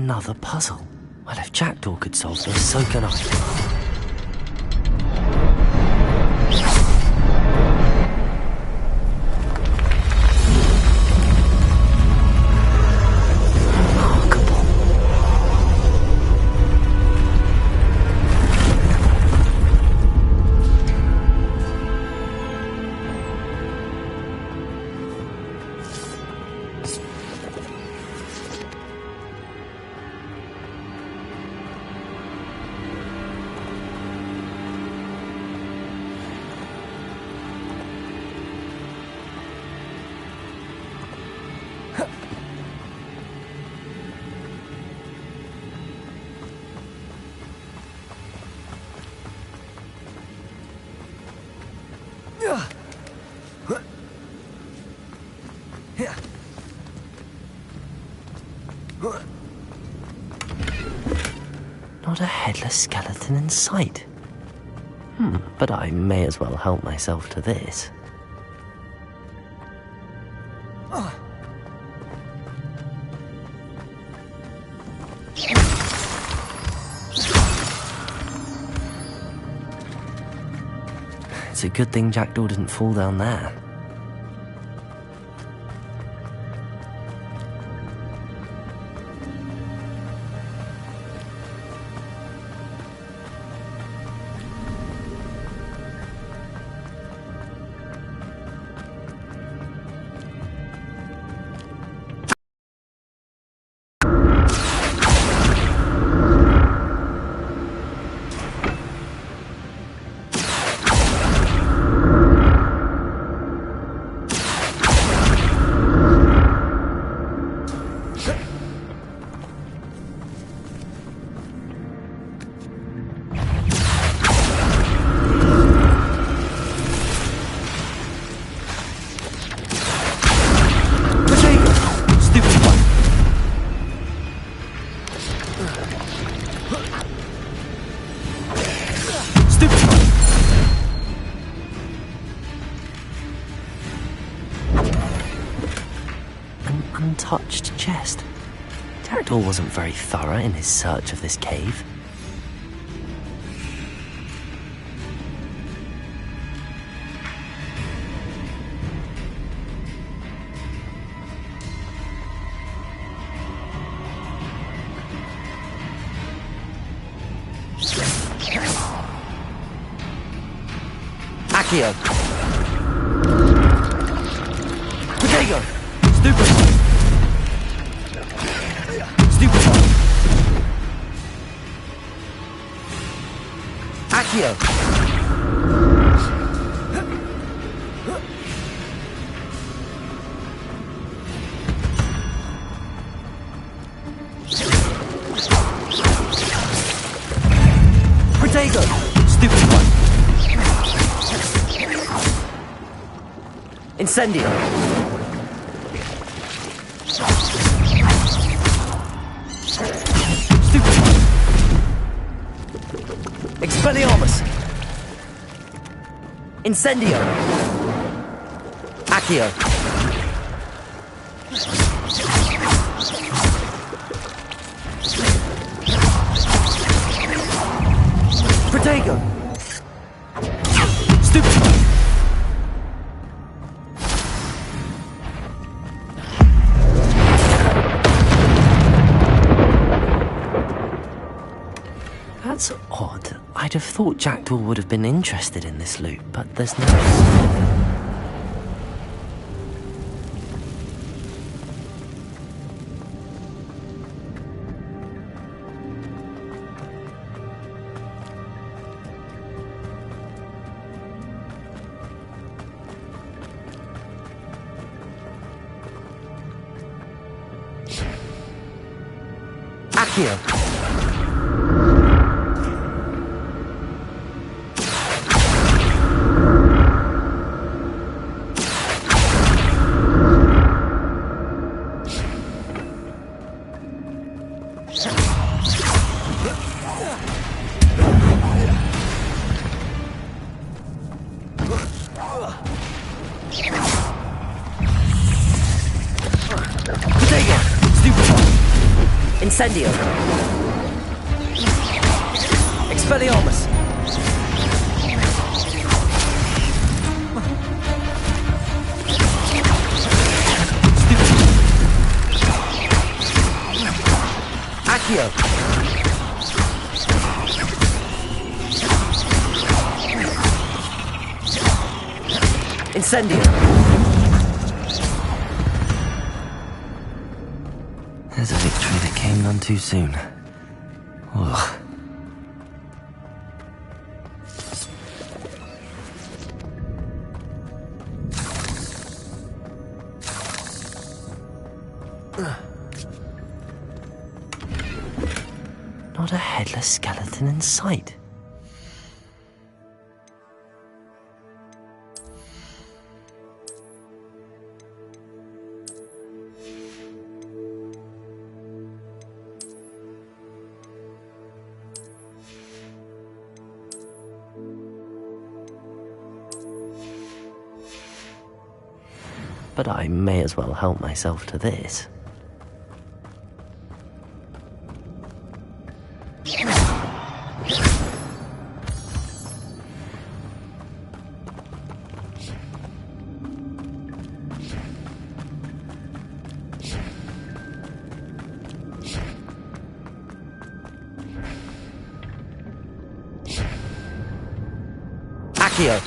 Another puzzle. Well, if Jackdaw could solve this, so can I. Not a headless skeleton in sight. But I may as well help myself to this. It's a good thing Jackdaw didn't fall down there. Untouched chest. Jackdaw wasn't very thorough in his search of this cave. Accio. Potato. Stupid. Accio! Protego! Stupid one! Incendio! Stupid one! Expelliarmus! Incendio! Accio! Protego! Stupid! That's odd. I'd have thought Jackdaw would have been interested in this loot, but there's no... Accio! Incendio! Expelliarmus! Accio! Incendio! There's a victory that came none too soon. Ugh. Not a headless skeleton in sight. But I may as well help myself to this. Accio!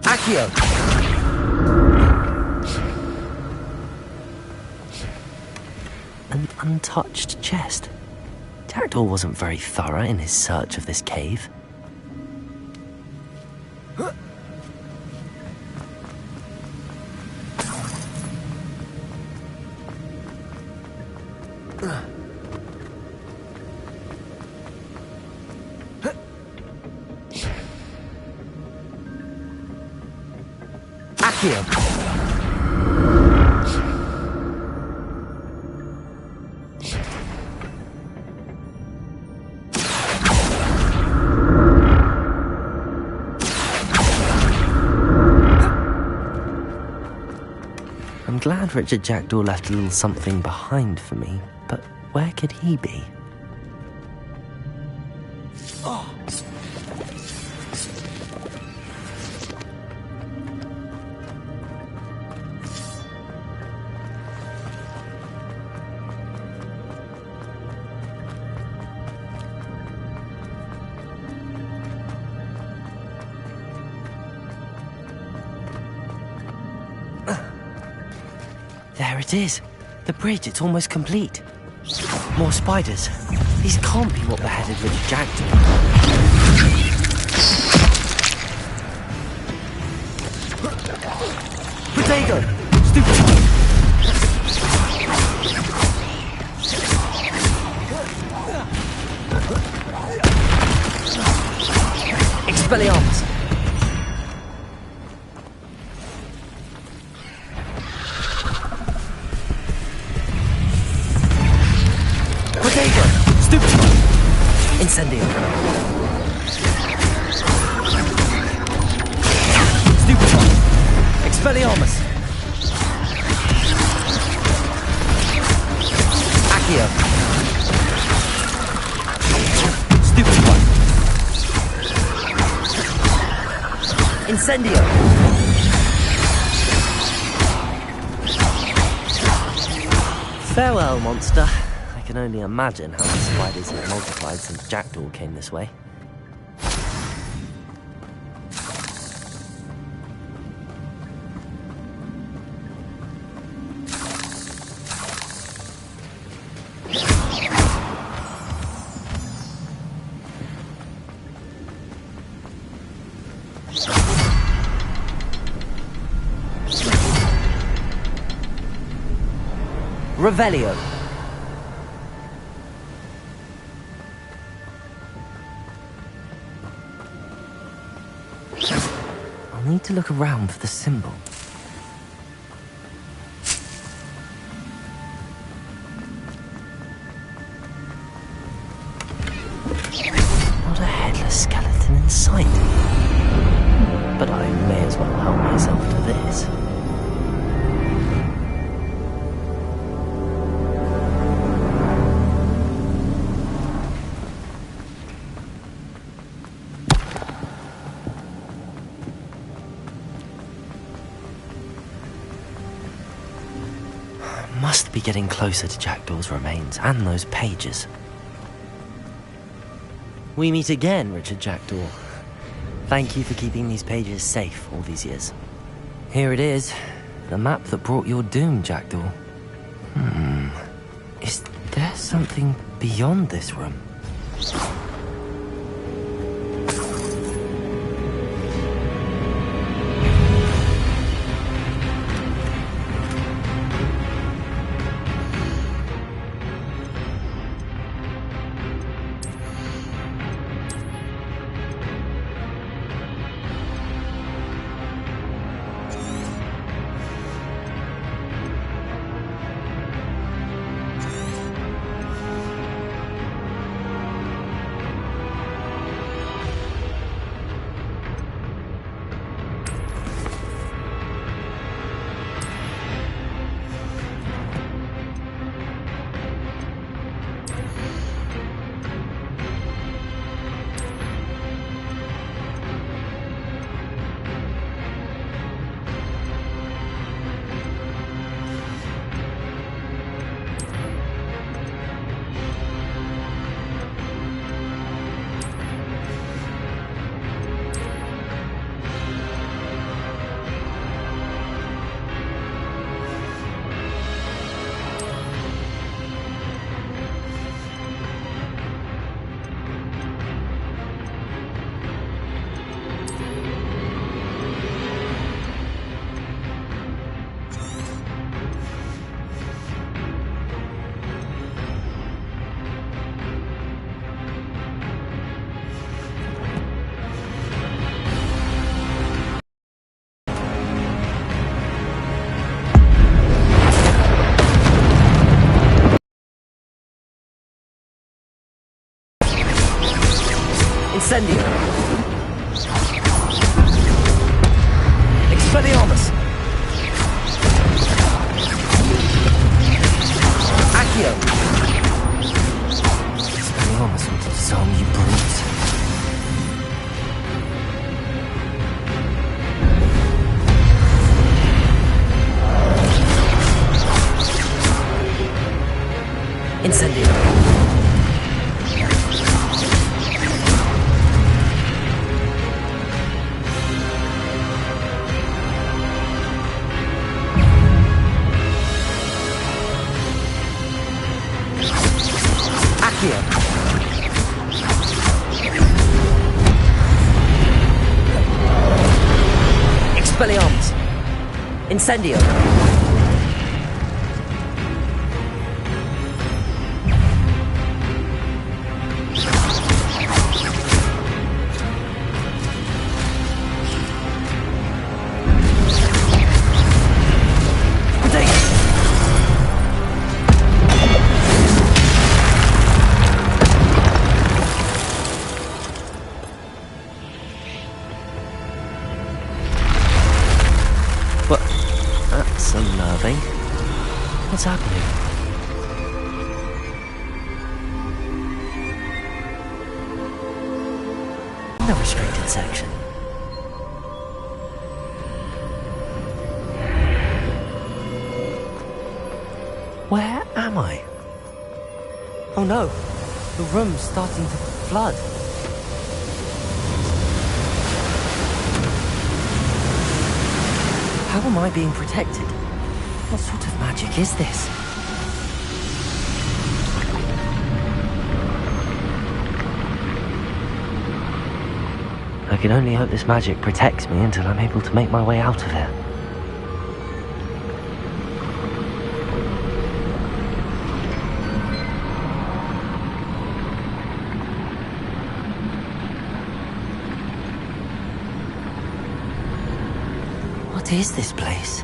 Accio! An untouched chest. Jackdaw wasn't very thorough in his search of this cave. Accio! I'm glad Richard Jackdaw left a little something behind for me, but where could he be? There it is. The bridge, it's almost complete. More spiders. These can't be what beheaded Richard Jackdaw. Potato! Stupid! Expelliarmus! Incendio! Stupid one! Expelliarmus! Accio! Stupid one! Incendio! Farewell, monster. I can only imagine how the spiders have multiplied since Jackdaw came this way. Revelio. I'll need to look around for the symbol. Not a headless skeleton in sight. But I may as well help myself to this. Must be getting closer to Jackdaw's remains and those pages. We meet again, Richard Jackdaw. Thank you for keeping these pages safe all these years. Here it is, the map that brought your doom, Jackdaw. Is there something beyond this room? Incendio! Expelliarmus! Accio! Expelliarmus will disarm you brutes. Incendio! Expelliarmus! Incendio! That's unnerving. What's happening? The restricted section. Where am I? Oh no, the room's starting to flood. How am I being protected? What sort of magic is this? I can only hope this magic protects me until I'm able to make my way out of here. What is this place?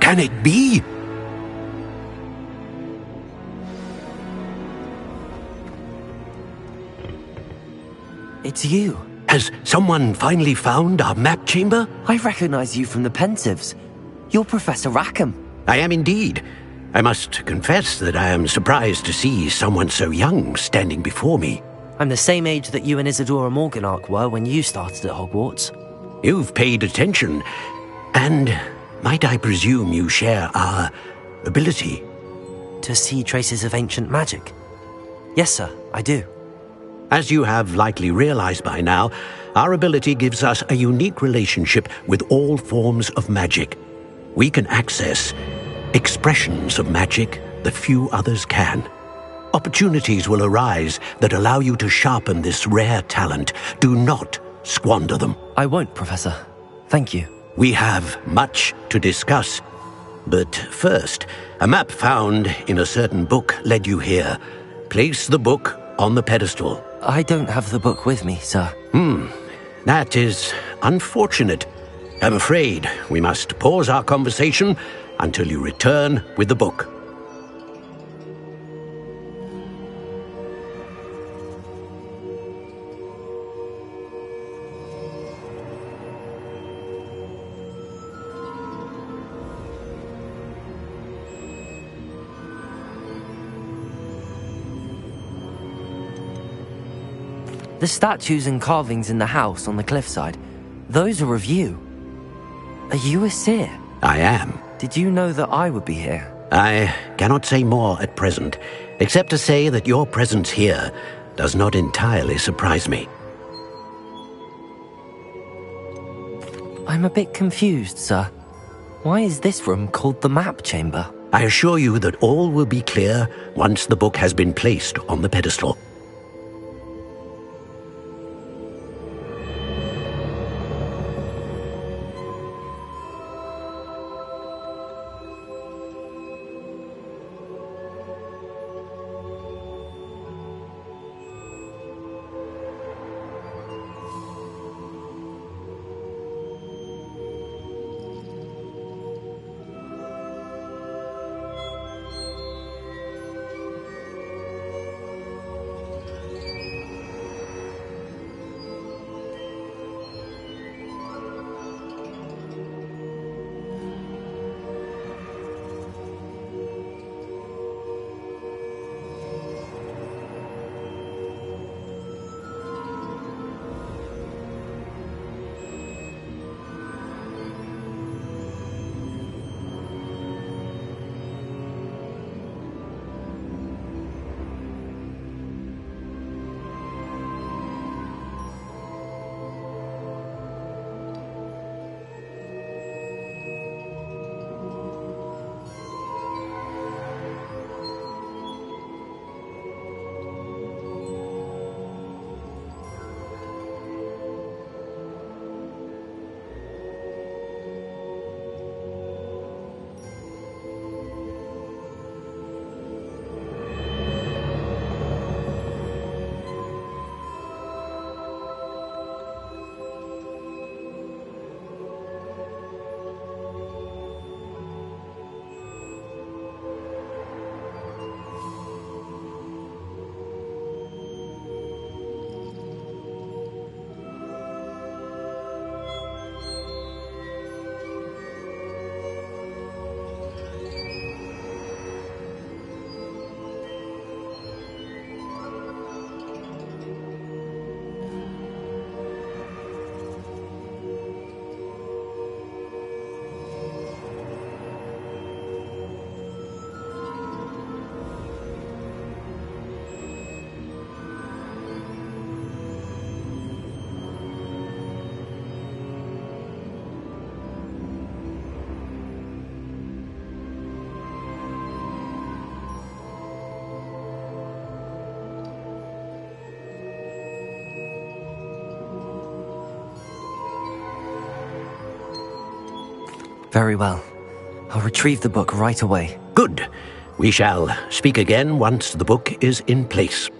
Can it be? It's you. Has someone finally found our map chamber? I recognize you from the Pensives. You're Professor Rackham. I am indeed. I must confess that I am surprised to see someone so young standing before me. I'm the same age that you and Isadora Morganach were when you started at Hogwarts. You've paid attention, and might I presume you share our ability? To see traces of ancient magic? Yes, sir, I do. As you have likely realized by now, our ability gives us a unique relationship with all forms of magic. We can access expressions of magic that few others can. Opportunities will arise that allow you to sharpen this rare talent. Do not squander them. I won't, Professor. Thank you. We have much to discuss. But first, a map found in a certain book led you here. Place the book on the pedestal. I don't have the book with me, sir. That is unfortunate. I'm afraid we must pause our conversation until you return with the book. The statues and carvings in the house on the cliffside, those are of you. Are you a seer? I am. Did you know that I would be here? I cannot say more at present, except to say that your presence here does not entirely surprise me. I'm a bit confused, sir. Why is this room called the map chamber? I assure you that all will be clear once the book has been placed on the pedestal. Very well. I'll retrieve the book right away. Good. We shall speak again once the book is in place.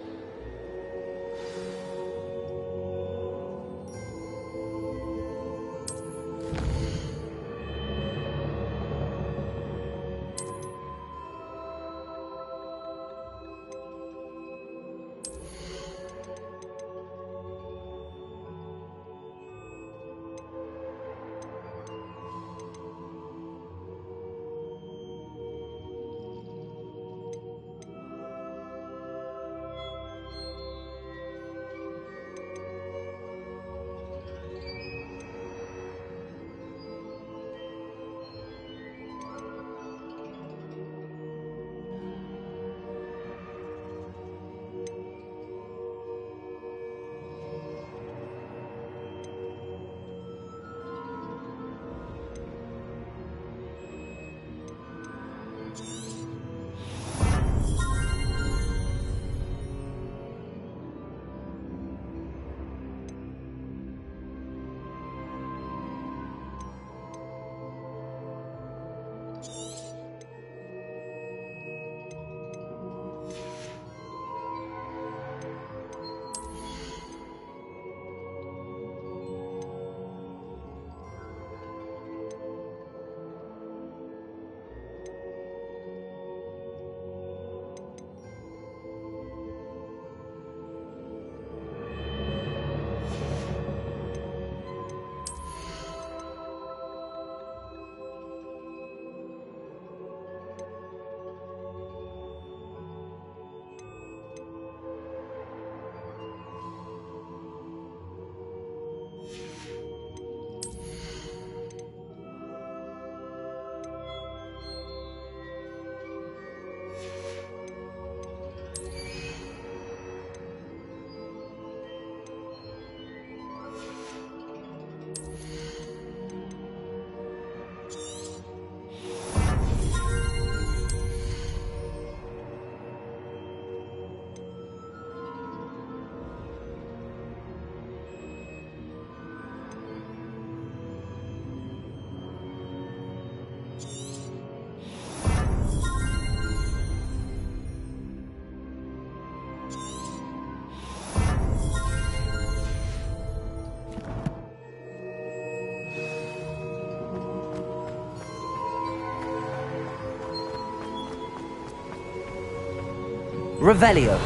Revelio.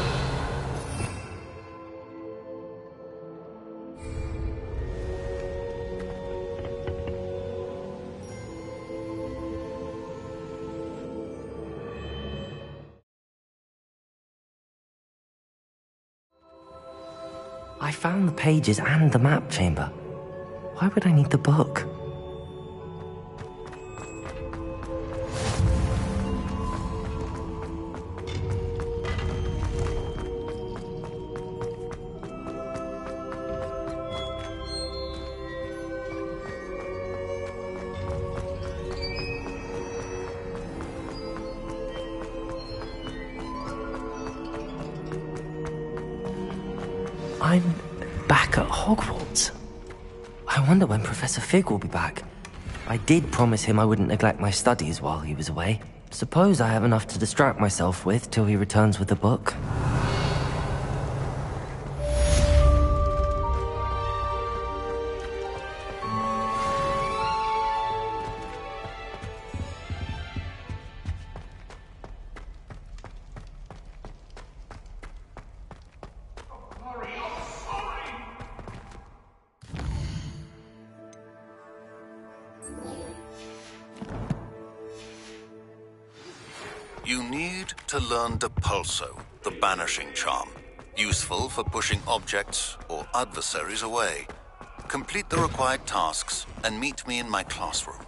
I found the pages and the map chamber. Why would I need the book? I'm back at Hogwarts. I wonder when Professor Fig will be back. I did promise him I wouldn't neglect my studies while he was away. Suppose I have enough to distract myself with till he returns with the book. You need to learn Depulso, the banishing charm. Useful for pushing objects or adversaries away. Complete the required tasks and meet me in my classroom.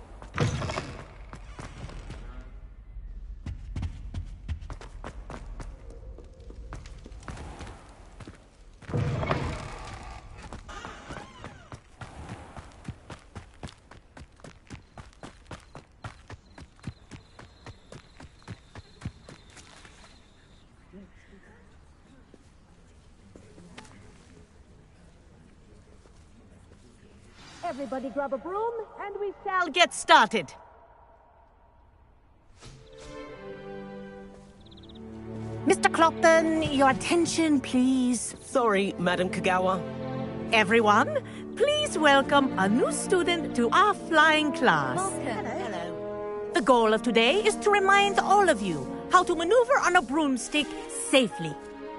Everybody grab a broom, and we shall get started. Mr. Clopton, your attention, please. Sorry, Madam Kagawa. Everyone, please welcome a new student to our flying class. Hello. The goal of today is to remind all of you how to maneuver on a broomstick safely,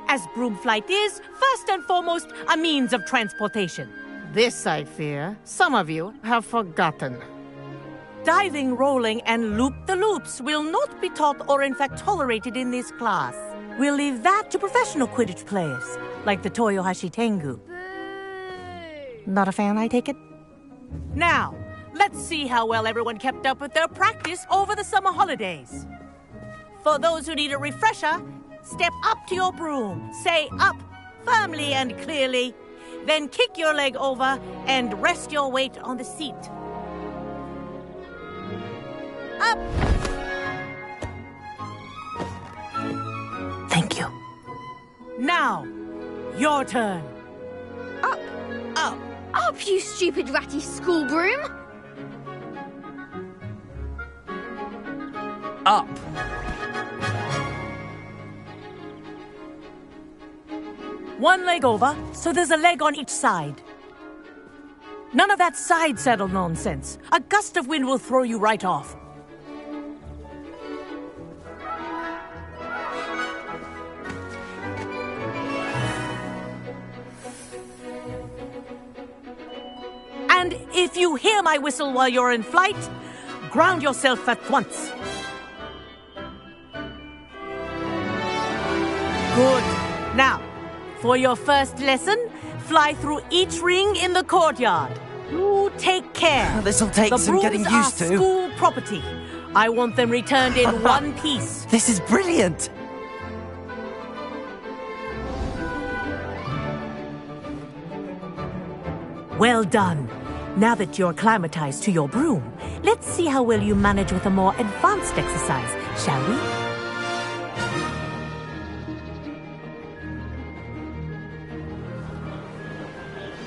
as broom flight is, first and foremost, a means of transportation. This, I fear, some of you have forgotten. Diving, rolling, and loop-the-loops will not be taught or in fact tolerated in this class. We'll leave that to professional Quidditch players, like the Toyohashi Tengu. Not a fan, I take it? Now, let's see how well everyone kept up with their practice over the summer holidays. For those who need a refresher, step up to your broom, say up firmly and clearly, then kick your leg over and rest your weight on the seat. Up! Thank you. Now, your turn. Up, Up. up, you stupid ratty school broom! Up. One leg over, so there's a leg on each side. None of that side saddle nonsense. A gust of wind will throw you right off. And if you hear my whistle while you're in flight, ground yourself at once. Good. Now, for your first lesson, fly through each ring in the courtyard. You take care. This'll take some getting used The to. brooms are school property. I want them returned in one piece. This is brilliant. Well done. Now that you're acclimatized to your broom, let's see how well you manage with a more advanced exercise, shall we?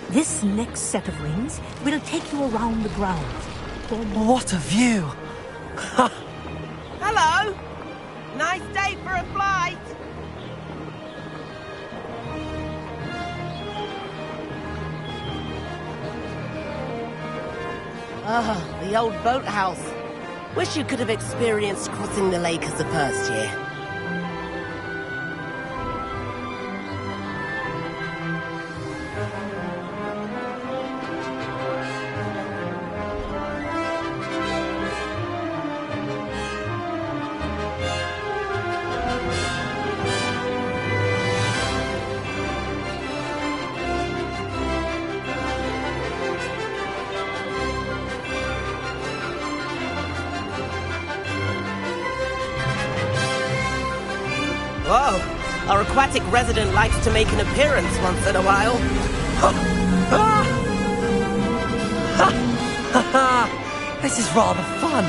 This next set of rings will take you around the grounds. What a view. Hello. Nice day for a flight. Ah, the old boathouse. Wish you could have experienced crossing the lake as a first year. Whoa, our aquatic resident likes to make an appearance once in a while. This is rather fun.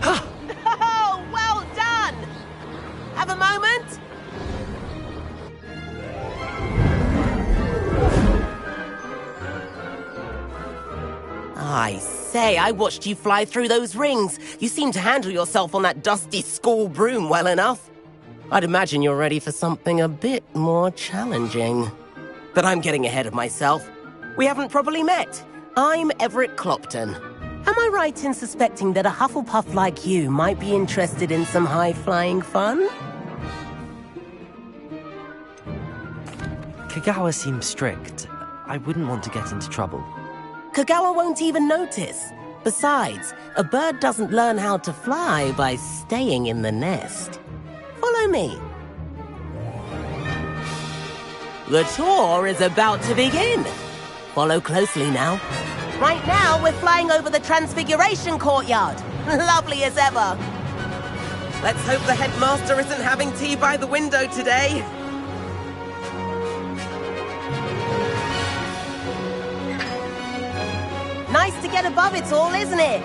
Oh, well done! Have a moment? I say, I watched you fly through those rings. You seem to handle yourself on that dusty school broom well enough. I'd imagine you're ready for something a bit more challenging. But I'm getting ahead of myself. We haven't properly met. I'm Everett Clopton. Am I right in suspecting that a Hufflepuff like you might be interested in some high-flying fun? Kagawa seems strict. I wouldn't want to get into trouble. Kagawa won't even notice. Besides, a bird doesn't learn how to fly by staying in the nest. Follow me. The tour is about to begin. Follow closely now. Right now, we're flying over the Transfiguration Courtyard. Lovely as ever. Let's hope the headmaster isn't having tea by the window today. Nice to get above it all, isn't it?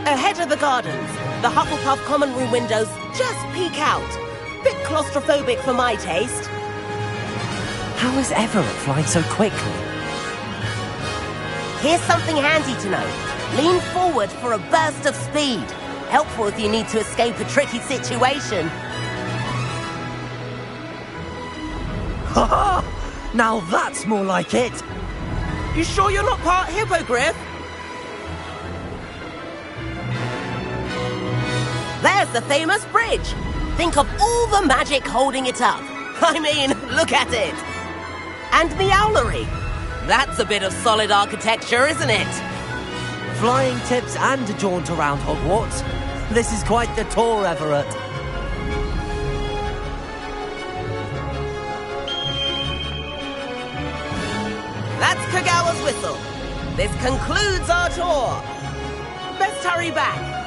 Ahead of the gardens, the Hufflepuff common room windows just peek out. Bit claustrophobic for my taste. How is Everett flying so quickly? Here's something handy to know. Lean forward for a burst of speed. Helpful if you need to escape a tricky situation. Ha Now that's more like it! You sure you're not part hippogriff? There's the famous bridge. Think of all the magic holding it up. I mean, look at it. And the owlery. That's a bit of solid architecture, isn't it? Flying tips and a jaunt around Hogwarts. This is quite the tour, Everett. That's Kagawa's whistle. This concludes our tour. Best hurry back.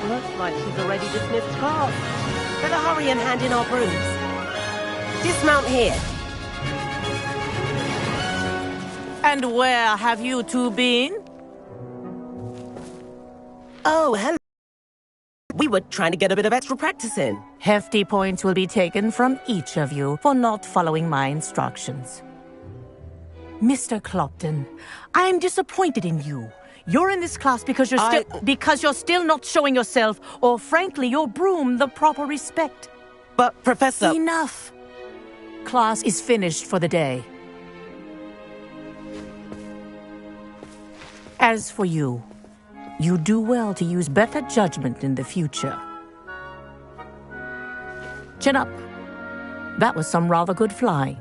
Looks like she's already dismissed class. Better hurry and hand in our brooms. Dismount here. And where have you two been? Oh, hello. We were trying to get a bit of extra practice in. Hefty points will be taken from each of you for not following my instructions. Mr. Clopton, I'm disappointed in you. You're in this class because you're still not showing yourself, or frankly, your broom the proper respect. But, Professor... Enough. Class is finished for the day. As for you, you do well to use better judgment in the future. Chin up. That was some rather good flying.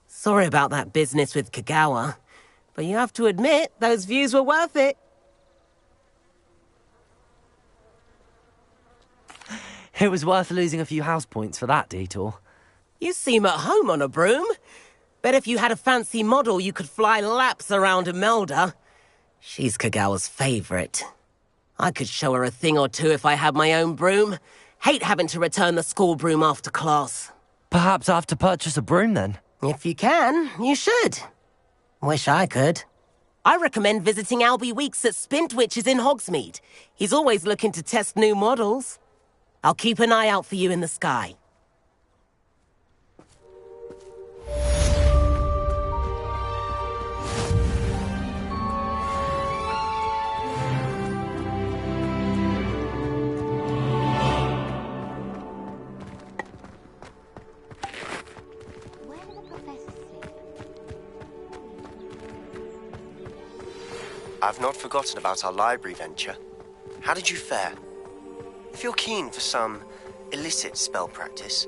Sorry about that business with Kagawa, but you have to admit, those views were worth it. It was worth losing a few house points for that detour. You seem at home on a broom. Bet if you had a fancy model, you could fly laps around Imelda. She's Kagawa's favorite. I could show her a thing or two if I had my own broom. Hate having to return the school broom after class. Perhaps I have to purchase a broom then. If you can, you should. Wish I could. I recommend visiting Albie Weeks at Spintwitches in Hogsmeade. He's always looking to test new models. I'll keep an eye out for you in the sky. I've not forgotten about our library venture. How did you fare? If you're keen for some illicit spell practice,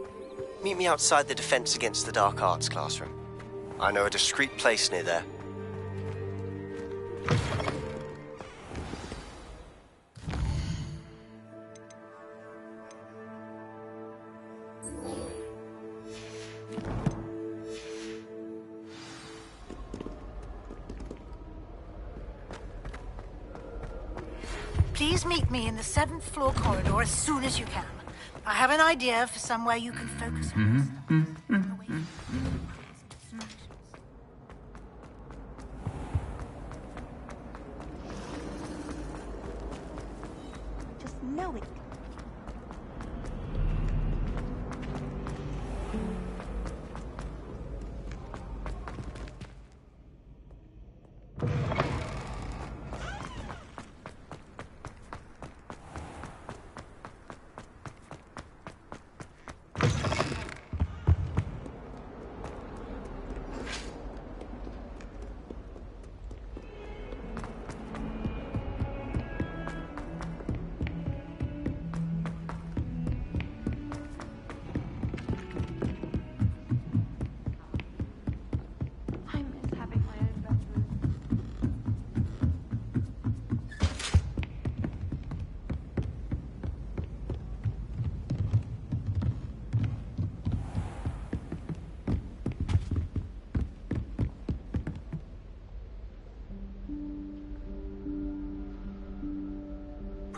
meet me outside the Defense Against the Dark Arts classroom. I know a discreet place near there. Please meet me in the 7th floor corridor as soon as you can. I have an idea for somewhere you can focus on. Just know it.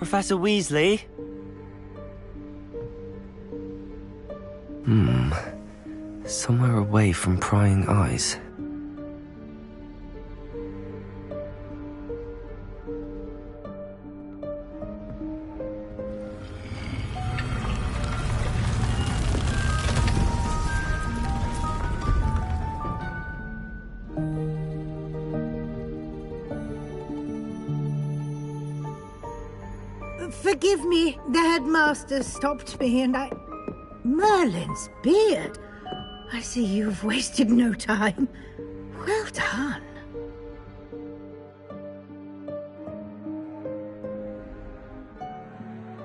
Professor Weasley? Somewhere away from prying eyes. Forgive me, the headmaster stopped me and Merlin's beard. I see you've wasted no time.